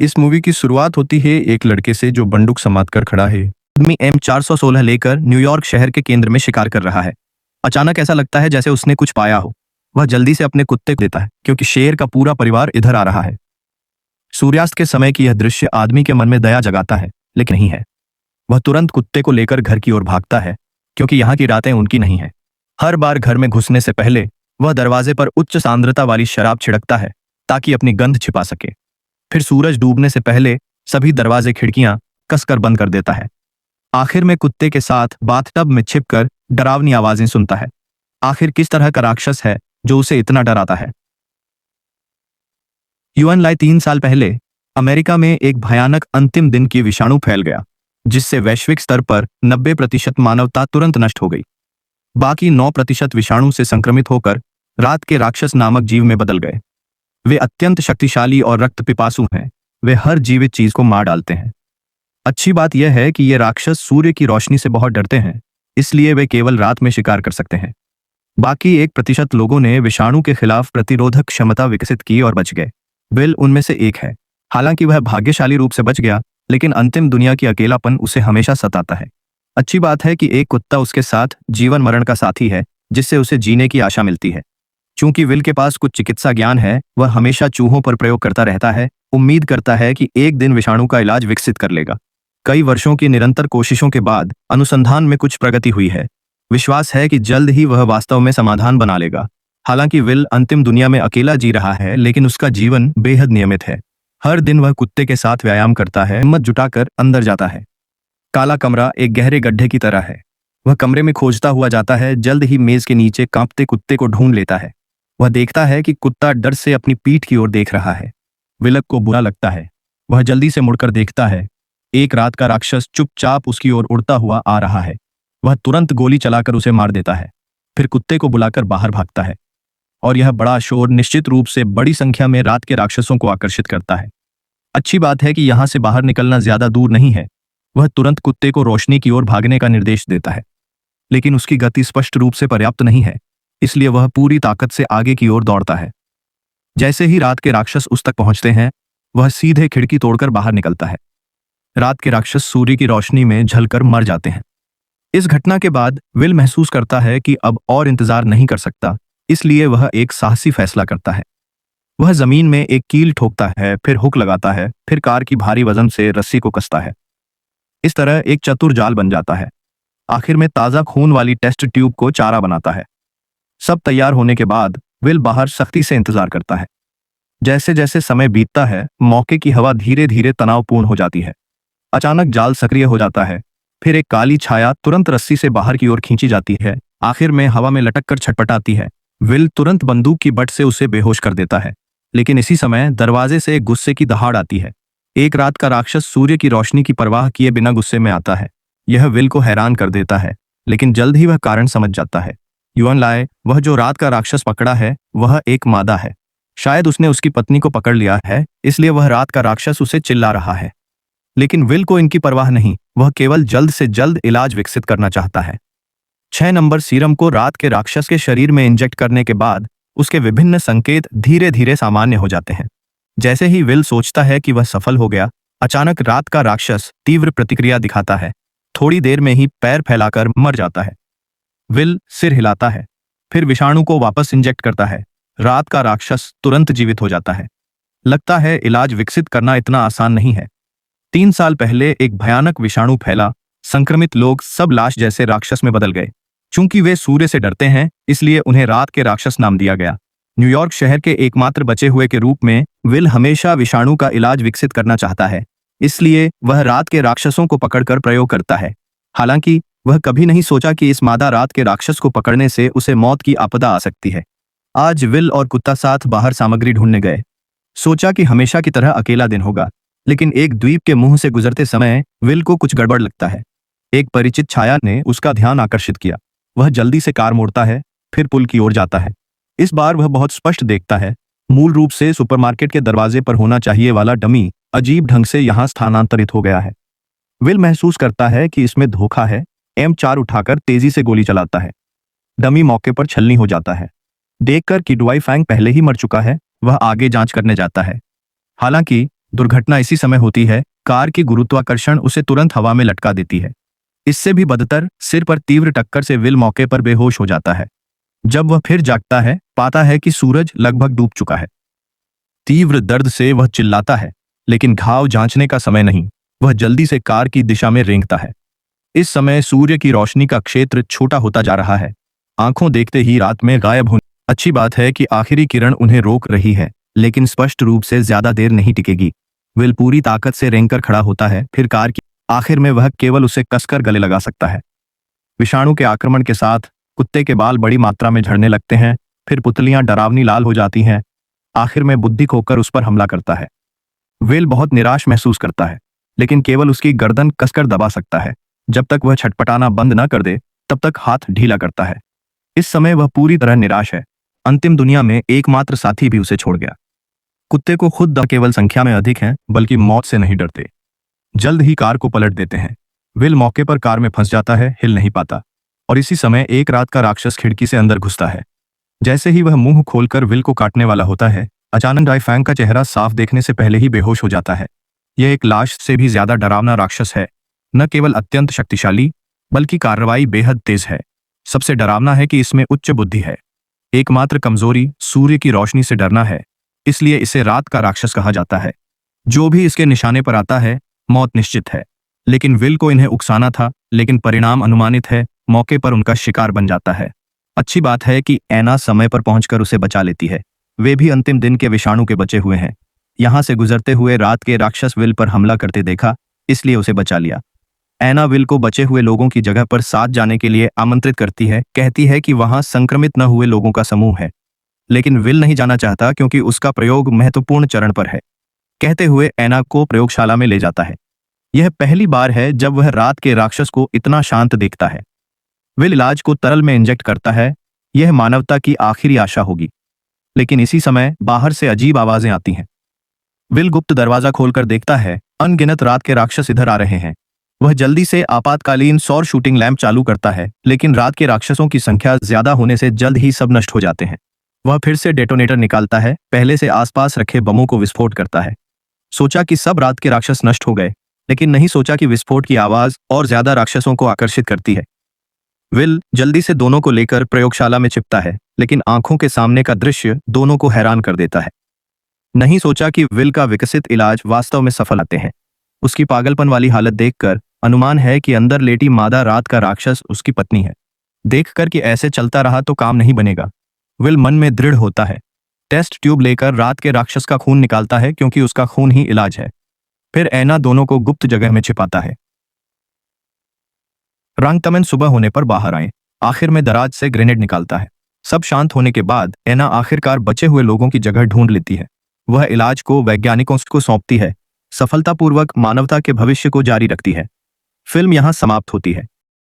इस मूवी की शुरुआत होती है एक लड़के से जो बंदूक संभाल कर खड़ा है। आदमी M416 लेकर न्यूयॉर्क शहर के केंद्र में शिकार कर रहा है। अचानक ऐसा लगता है जैसे उसने कुछ पाया हो। वह जल्दी से अपने कुत्ते को देता है क्योंकि शेर का पूरा परिवार इधर आ रहा है। सूर्यास्त के समय की यह दृश्य आदमी के मन में दया जगाता है, लेकिन नहीं है। वह तुरंत कुत्ते को लेकर घर की ओर भागता है क्योंकि यहाँ की रातें उनकी नहीं है। हर बार घर में घुसने से पहले वह दरवाजे पर उच्च सांद्रता वाली शराब छिड़कता है ताकि अपनी गंध छिपा सके। फिर सूरज डूबने से पहले सभी दरवाजे खिड़कियां कसकर बंद कर देता है। आखिर में कुत्ते के साथ बाथटब में छिपकर डरावनी आवाजें सुनता है। आखिर किस तरह का राक्षस है जो उसे इतना डराता है? युएन लाई 3 साल पहले अमेरिका में एक भयानक अंतिम दिन की विषाणु फैल गया, जिससे वैश्विक स्तर पर 90% मानवता तुरंत नष्ट हो गई। बाकी 9% विषाणु से संक्रमित होकर रात के राक्षस नामक जीव में बदल गए। वे अत्यंत शक्तिशाली और रक्त पिपासु हैं। वे हर जीवित चीज को मार डालते हैं। अच्छी बात यह है कि ये राक्षस सूर्य की रोशनी से बहुत डरते हैं, इसलिए वे केवल रात में शिकार कर सकते हैं। बाकी 1% लोगों ने विषाणु के खिलाफ प्रतिरोधक क्षमता विकसित की और बच गए। विल उनमें से एक है। हालांकि वह भाग्यशाली रूप से बच गया, लेकिन अंतिम दुनिया की अकेलापन उसे हमेशा सताता है। अच्छी बात है कि एक कुत्ता उसके साथ जीवन मरण का साथी है, जिससे उसे जीने की आशा मिलती है। चूंकि विल के पास कुछ चिकित्सा ज्ञान है, वह हमेशा चूहों पर प्रयोग करता रहता है, उम्मीद करता है कि एक दिन विषाणु का इलाज विकसित कर लेगा। कई वर्षों की निरंतर कोशिशों के बाद अनुसंधान में कुछ प्रगति हुई है। विश्वास है कि जल्द ही वह वास्तव में समाधान बना लेगा। हालांकि विल अंतिम दुनिया में अकेला जी रहा है, लेकिन उसका जीवन बेहद नियमित है। हर दिन वह कुत्ते के साथ व्यायाम करता है, हिम्मत जुटाकर अंदर जाता है। काला कमरा एक गहरे गड्ढे की तरह है। वह कमरे में खोजता हुआ जाता है, जल्द ही मेज के नीचे कांपते कुत्ते को ढूंढ लेता है। वह देखता है कि कुत्ता डर से अपनी पीठ की ओर देख रहा है। विलक को बुरा लगता है। वह जल्दी से मुड़कर देखता है। एक रात का राक्षस चुपचाप उसकी ओर उड़ता हुआ आ रहा है। वह तुरंत गोली चलाकर उसे मार देता है, फिर कुत्ते को बुलाकर बाहर भागता है। और यह बड़ा शोर निश्चित रूप से बड़ी संख्या में रात के राक्षसों को आकर्षित करता है। अच्छी बात है कि यहां से बाहर निकलना ज्यादा दूर नहीं है। वह तुरंत कुत्ते को रोशनी की ओर भागने का निर्देश देता है, लेकिन उसकी गति स्पष्ट रूप से पर्याप्त नहीं है, इसलिए वह पूरी ताकत से आगे की ओर दौड़ता है। जैसे ही रात के राक्षस उस तक पहुंचते हैं, वह सीधे खिड़की तोड़कर बाहर निकलता है। रात के राक्षस सूर्य की रोशनी में झलकर मर जाते हैं। इस घटना के बाद विल महसूस करता है कि अब और इंतजार नहीं कर सकता, इसलिए वह एक साहसी फैसला करता है। वह जमीन में एक कील ठोकता है, फिर हुक लगाता है, फिर कार की भारी वजन से रस्सी को कसता है। इस तरह एक चतुर जाल बन जाता है। आखिर में ताजा खून वाली टेस्ट ट्यूब को चारा बनाता है। सब तैयार होने के बाद विल बाहर सख्ती से इंतजार करता है। जैसे जैसे समय बीतता है, मौके की हवा धीरे धीरे तनावपूर्ण हो जाती है। अचानक जाल सक्रिय हो जाता है, फिर एक काली छाया तुरंत रस्सी से बाहर की ओर खींची जाती है। आखिर में हवा में लटक कर छटपटाती है। विल तुरंत बंदूक की बट से उसे बेहोश कर देता है, लेकिन इसी समय दरवाजे से एक गुस्से की दहाड़ आती है। एक रात का राक्षस सूर्य की रोशनी की परवाह किए बिना गुस्से में आता है। यह विल को हैरान कर देता है, लेकिन जल्द ही वह कारण समझ जाता है। युएन लाई, वह जो रात का राक्षस पकड़ा है, वह एक मादा है। शायद उसने उसकी पत्नी को पकड़ लिया है, इसलिए वह रात का राक्षस उसे चिल्ला रहा है। लेकिन विल को इनकी परवाह नहीं, वह केवल जल्द से जल्द इलाज विकसित करना चाहता है। 6 नंबर सीरम को रात के राक्षस के शरीर में इंजेक्ट करने के बाद उसके विभिन्न संकेत धीरे धीरे सामान्य हो जाते हैं। जैसे ही विल सोचता है कि वह सफल हो गया, अचानक रात का राक्षस तीव्र प्रतिक्रिया दिखाता है। थोड़ी देर में ही पैर फैलाकर मर जाता है। विल सिर हिलाता है, फिर विषाणु को वापस इंजेक्ट करता है। रात का राक्षस तुरंत जीवित हो जाता है। लगता है इलाज विकसित करना इतना आसान नहीं है। 3 साल पहले एक भयानक विषाणु फैला। संक्रमित लोग सब लाश जैसे राक्षस में बदल गए। चूंकि वे सूर्य से डरते हैं, इसलिए उन्हें रात के राक्षस नाम दिया गया। न्यूयॉर्क शहर के एकमात्र बचे हुए के रूप में विल हमेशा विषाणु का इलाज विकसित करना चाहता है, इसलिए वह रात के राक्षसों को पकड़कर प्रयोग करता है। हालांकि वह कभी नहीं सोचा कि इस मादा रात के राक्षस को पकड़ने से उसे मौत की आपदा आ सकती है। आज विल और कुत्ता साथ बाहर सामग्री ढूंढने गए। सोचा कि हमेशा की तरह अकेला दिन होगा, लेकिन एक द्वीप के मुंह से गुजरते समय विल को कुछ गड़बड़ लगता है। एक परिचित छाया ने उसका ध्यान आकर्षित किया। वह जल्दी से कार मोड़ता है, फिर पुल की ओर जाता है। इस बार वह बहुत स्पष्ट देखता है। मूल रूप से सुपरमार्केट के दरवाजे पर होना चाहिए वाला डमी अजीब ढंग से यहां स्थानांतरित हो गया है। विल महसूस करता है कि इसमें धोखा है। M4 उठाकर तेजी से गोली चलाता है। डमी मौके पर छलनी हो जाता है। देखकर कि डुआई फैंग पहले ही मर चुका है, वह आगे जांच करने जाता है। हालांकि दुर्घटना इसी समय होती है, कार की गुरुत्वाकर्षण उसे तुरंत हवा में लटका देती है। इससे भी बदतर, सिर पर तीव्र टक्कर से विल मौके पर बेहोश हो जाता है। जब वह फिर जागता है, पाता है कि सूरज लगभग डूब चुका है। तीव्र दर्द से वह चिल्लाता है, लेकिन घाव जांचने का समय नहीं। वह जल्दी से कार की दिशा में रेंगता है। इस समय सूर्य की रोशनी का क्षेत्र छोटा होता जा रहा है, आंखों देखते ही रात में गायब होने। अच्छी बात है कि आखिरी किरण उन्हें रोक रही है, लेकिन स्पष्ट रूप से ज्यादा देर नहीं टिकेगी। विल पूरी ताकत से रेंगकर खड़ा होता है, फिर कार की आखिर में वह केवल उसे कसकर गले लगा सकता है। विषाणु के आक्रमण के साथ कुत्ते के बाल बड़ी मात्रा में झड़ने लगते हैं, फिर पुतलियां डरावनी लाल हो जाती हैं। आखिर में बुद्धि खोकर उस पर हमला करता है। विल बहुत निराश महसूस करता है, लेकिन केवल उसकी गर्दन कसकर दबा सकता है। जब तक वह छटपटाना बंद न कर दे, तब तक हाथ ढीला करता है। इस समय वह पूरी तरह निराश है। अंतिम दुनिया में एकमात्र साथी भी उसे छोड़ गया। कुत्ते को खुद केवल संख्या में अधिक हैं, बल्कि मौत से नहीं डरते। जल्द ही कार को पलट देते हैं। विल मौके पर कार में फंस जाता है, हिल नहीं पाता। और इसी समय एक रात का राक्षस खिड़की से अंदर घुसता है। जैसे ही वह मुंह खोलकर विल को काटने वाला होता है, अचानक डाइफैंग का चेहरा साफ देखने से पहले ही बेहोश हो जाता है। यह एक लाश से भी ज्यादा डरावना राक्षस है। न केवल अत्यंत शक्तिशाली, बल्कि कार्रवाई बेहद तेज है। सबसे डरावना है कि इसमें उच्च बुद्धि है। एकमात्र कमजोरी सूर्य की रोशनी से डरना है, इसलिए इसे रात का राक्षस कहा जाता है। जो भी इसके निशाने पर आता है, मौत निश्चित है। लेकिन विल को इन्हें उकसाना था, लेकिन परिणाम अनुमानित है। मौके पर उनका शिकार बन जाता है। अच्छी बात है कि ऐना समय पर पहुंचकर उसे बचा लेती है। वे भी अंतिम दिन के विषाणु के बचे हुए हैं। यहां से गुजरते हुए रात के राक्षस विल पर हमला करते देखा, इसलिए उसे बचा लिया। ऐना विल को बचे हुए लोगों की जगह पर साथ जाने के लिए आमंत्रित करती है, कहती है कि वहां संक्रमित न हुए लोगों का समूह है। लेकिन विल नहीं जाना चाहता, क्योंकि उसका प्रयोग महत्वपूर्ण चरण पर है। कहते हुए ऐना को प्रयोगशाला में ले जाता है। यह पहली बार है जब वह रात के राक्षस को इतना शांत देखता है। विल इलाज को तरल में इंजेक्ट करता है। यह मानवता की आखिरी आशा होगी। लेकिन इसी समय बाहर से अजीब आवाजें आती हैं। विल गुप्त दरवाजा खोलकर देखता है, अनगिनत रात के राक्षस इधर आ रहे हैं। वह जल्दी से आपातकालीन सौर शूटिंग लैंप चालू करता है, लेकिन रात के राक्षसों की संख्या ज्यादा होने से जल्द ही सब नष्ट हो जाते हैं। वह फिर से डेटोनेटर निकालता है, पहले से आसपास रखे बमों को विस्फोट करता है। सोचा कि सब रात के राक्षस नष्ट हो गए, लेकिन नहीं सोचा कि विस्फोट की आवाज और ज्यादा राक्षसों को आकर्षित करती है। विल जल्दी से दोनों को लेकर प्रयोगशाला में छिपता है, लेकिन आंखों के सामने का दृश्य दोनों को हैरान कर देता है। नहीं सोचा कि विल का विकसित इलाज वास्तव में सफल आते हैं। उसकी पागलपन वाली हालत देखकर अनुमान है कि अंदर लेटी मादा रात का राक्षस उसकी पत्नी है। देखकर कि ऐसे चलता रहा तो काम नहीं बनेगा, विल मन में दृढ़ होता है। टेस्ट ट्यूब लेकर रात के राक्षस का खून निकालता है, क्योंकि उसका खून ही इलाज है। फिर ऐना दोनों को गुप्त जगह में छिपाता है। रंगतमन सुबह होने पर बाहर आए। आखिर में दराज से ग्रेनेड निकालता है। सब शांत होने के बाद ऐना आखिरकार बचे हुए लोगों की जगह ढूंढ लेती है। वह इलाज को वैज्ञानिकों को सौंपती है, सफलतापूर्वक मानवता के भविष्य को जारी रखती है। फिल्म यहां समाप्त होती है।